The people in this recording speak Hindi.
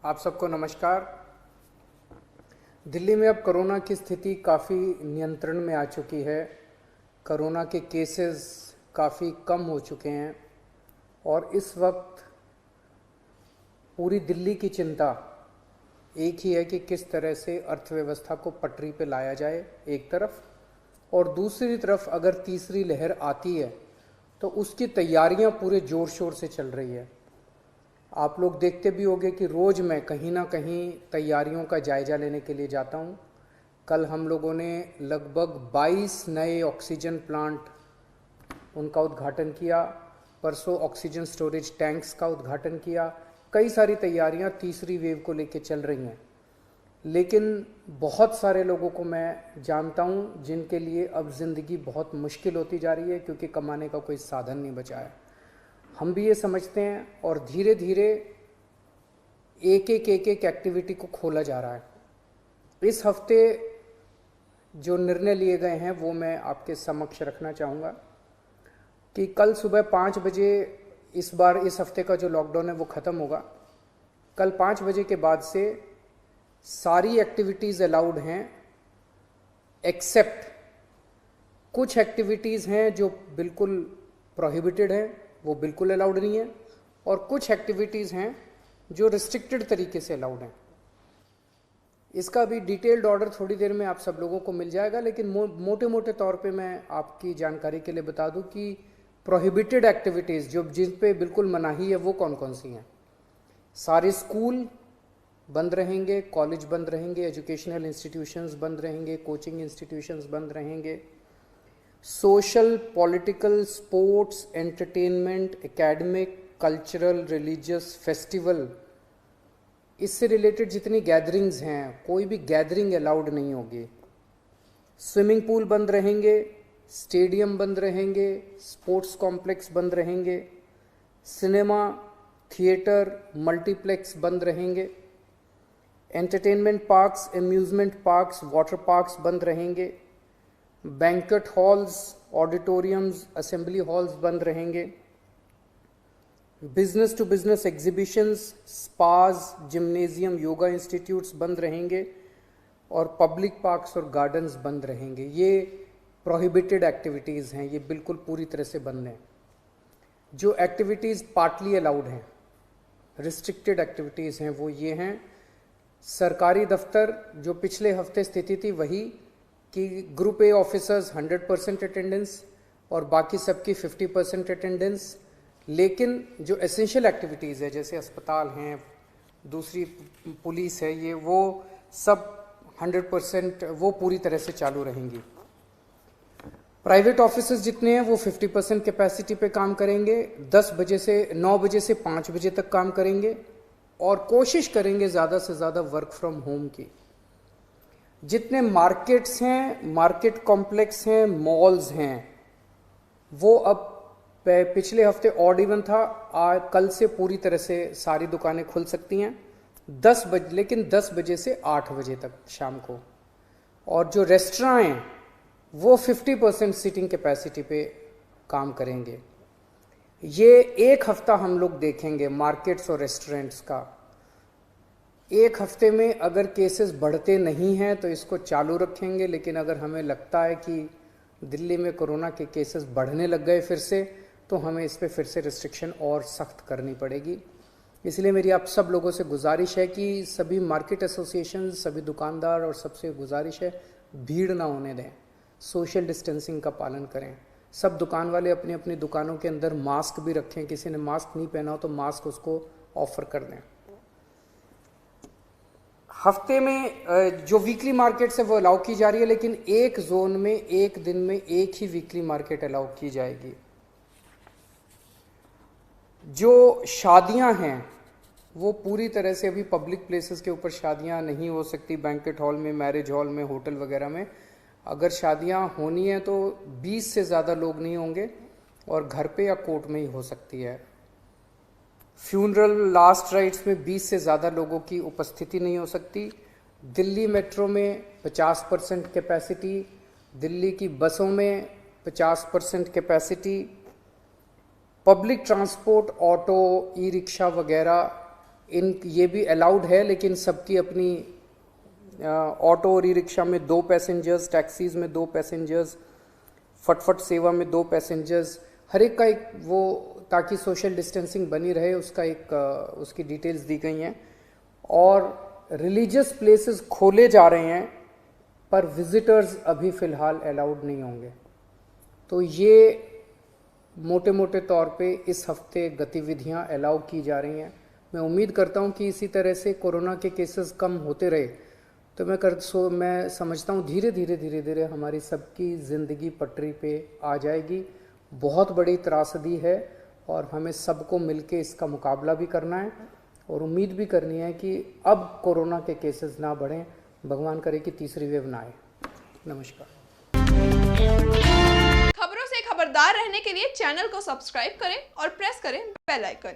आप सबको नमस्कार। दिल्ली में अब कोरोना की स्थिति काफ़ी नियंत्रण में आ चुकी है। कोरोना के केसेस काफ़ी कम हो चुके हैं और इस वक्त पूरी दिल्ली की चिंता एक ही है कि किस तरह से अर्थव्यवस्था को पटरी पे लाया जाए एक तरफ, और दूसरी तरफ अगर तीसरी लहर आती है तो उसकी तैयारियां पूरे ज़ोर शोर से चल रही है। आप लोग देखते भी होंगे कि रोज़ मैं कहीं ना कहीं तैयारियों का जायज़ा लेने के लिए जाता हूँ। कल हम लोगों ने लगभग 22 नए ऑक्सीजन प्लांट उनका उद्घाटन किया, परसों ऑक्सीजन स्टोरेज टैंक्स का उद्घाटन किया। कई सारी तैयारियां तीसरी वेव को लेकर चल रही हैं, लेकिन बहुत सारे लोगों को मैं जानता हूं जिनके लिए अब ज़िंदगी बहुत मुश्किल होती जा रही है क्योंकि कमाने का कोई साधन नहीं बचा है। हम भी ये समझते हैं और धीरे धीरे एक एक एक्टिविटी को खोला जा रहा है। इस हफ्ते जो निर्णय लिए गए हैं वो मैं आपके समक्ष रखना चाहूँगा कि कल सुबह 5 बजे, इस बार इस हफ्ते का जो लॉकडाउन है वो ख़त्म होगा। कल 5 बजे के बाद से सारी एक्टिविटीज़ अलाउड हैं, एक्सेप्ट कुछ एक्टिविटीज़ हैं जो बिल्कुल प्रोहिबिटेड हैं, वो बिल्कुल अलाउड नहीं है, और कुछ एक्टिविटीज़ हैं जो रिस्ट्रिक्टेड तरीके से अलाउड हैं। इसका भी डिटेल्ड ऑर्डर थोड़ी देर में आप सब लोगों को मिल जाएगा, लेकिन मोटे मोटे तौर पे मैं आपकी जानकारी के लिए बता दूं कि प्रोहिबिटेड एक्टिविटीज़ जो जिन पे बिल्कुल मनाही है वो कौन कौन सी हैं। सारे स्कूल बंद रहेंगे, कॉलेज बंद रहेंगे, एजुकेशनल इंस्टीट्यूशंस बंद रहेंगे, कोचिंग इंस्टीट्यूशंस बंद रहेंगे, social, political, sports, entertainment, academic, cultural, religious, festival, इससे रिलेटेड जितनी गैदरिंग्स हैं कोई भी गैदरिंग अलाउड नहीं होगी। स्विमिंग पूल बंद रहेंगे, स्टेडियम बंद रहेंगे, स्पोर्ट्स कॉम्प्लेक्स बंद रहेंगे, सिनेमा, थिएटर, मल्टीप्लेक्स बंद रहेंगे, entertainment parks, amusement parks, water parks बंद रहेंगे, banquet halls, auditoriums, assembly halls बंद रहेंगे, business to business exhibitions, spas, gymnasium, yoga institutes बंद रहेंगे, और पब्लिक पार्क्स और गार्डन्स बंद रहेंगे। ये प्रोहिबिटेड एक्टिविटीज़ हैं, ये बिल्कुल पूरी तरह से बंद हैं। जो एक्टिविटीज़ पार्टली अलाउड हैं, रिस्ट्रिक्टेड एक्टिविटीज़ हैं, वो ये हैं। सरकारी दफ्तर, जो पिछले हफ्ते स्थिति थी वही कि ग्रुप ए ऑफिसर्स 100% अटेंडेंस और बाकी सबकी 50% अटेंडेंस, लेकिन जो एसेंशियल एक्टिविटीज़ है जैसे अस्पताल हैं, दूसरी पुलिस है, ये वो सब 100% वो पूरी तरह से चालू रहेंगी। प्राइवेट ऑफिसेज जितने हैं वो 50% कैपेसिटी पे काम करेंगे, 10 बजे से 9 बजे से 5 बजे तक काम करेंगे, और कोशिश करेंगे ज़्यादा से ज़्यादा वर्क फ्रॉम होम की। जितने मार्केट्स हैं, मार्केट कॉम्प्लेक्स हैं, मॉल्स हैं, वो अब पिछले हफ्ते ऑड इवन था, कल से पूरी तरह से सारी दुकानें खुल सकती हैं 10 बजे, लेकिन 10 बजे से 8 बजे तक शाम को। और जो रेस्टोरेंट हैं वो 50% सीटिंग कैपेसिटी पे काम करेंगे। ये एक हफ्ता हम लोग देखेंगे मार्केट्स और रेस्टोरेंट्स का। एक हफ्ते में अगर केसेस बढ़ते नहीं हैं तो इसको चालू रखेंगे, लेकिन अगर हमें लगता है कि दिल्ली में कोरोना के केसेस बढ़ने लग गए फिर से, तो हमें इस पर फिर से रिस्ट्रिक्शन और सख्त करनी पड़ेगी। इसलिए मेरी आप सब लोगों से गुजारिश है कि सभी मार्केट एसोसिएशन, सभी दुकानदार और सबसे गुजारिश है भीड़ ना होने दें, सोशल डिस्टेंसिंग का पालन करें। सब दुकान वाले अपनी अपनी दुकानों के अंदर मास्क भी रखें, किसी ने मास्क नहीं पहना हो तो मास्क उसको ऑफर कर दें। हफ्ते में जो वीकली मार्केट्स है वो अलाउ की जा रही है, लेकिन एक जोन में एक दिन में एक ही वीकली मार्केट अलाउ की जाएगी। जो शादियां हैं वो पूरी तरह से अभी पब्लिक प्लेसेस के ऊपर शादियां नहीं हो सकती, बैंक्वेट हॉल में, मैरिज हॉल में, होटल वगैरह में। अगर शादियां होनी है तो 20 से ज़्यादा लोग नहीं होंगे और घर पे या कोर्ट में ही हो सकती है। फ्यूनरल, लास्ट राइट्स में 20 से ज़्यादा लोगों की उपस्थिति नहीं हो सकती। दिल्ली मेट्रो में 50% कैपेसिटी, दिल्ली की बसों में 50% capacity, public transport, auto, e rickshaw वगैरह ये भी अलाउड है, लेकिन सबकी अपनी ऑटो और ई रिक्शा में 2 पैसेंजर्स, टैक्सीज में 2 पैसेंजर्स, फटफट सेवा में 2 पैसेंजर्स, हर एक का एक वो, ताकि सोशल डिस्टेंसिंग बनी रहे, उसका एक उसकी डिटेल्स दी गई हैं। और रिलीजियस प्लेसेस खोले जा रहे हैं, पर विजिटर्स अभी फ़िलहाल अलाउड नहीं होंगे। तो ये मोटे मोटे तौर पे इस हफ्ते गतिविधियां अलाउ की जा रही हैं। मैं उम्मीद करता हूं कि इसी तरह से कोरोना के केसेस कम होते रहे तो मैं समझता हूं धीरे धीरे हमारी सबकी ज़िंदगी पटरी पे आ जाएगी। बहुत बड़ी त्रासदी है और हमें सबको मिलके इसका मुकाबला भी करना है और उम्मीद भी करनी है कि अब कोरोना के केसेस ना बढ़ें, भगवान करे कि तीसरी वेव ना आए। नमस्कार। खबरों से खबरदार रहने के लिए चैनल को सब्सक्राइब करें और प्रेस करें बेल आइकन।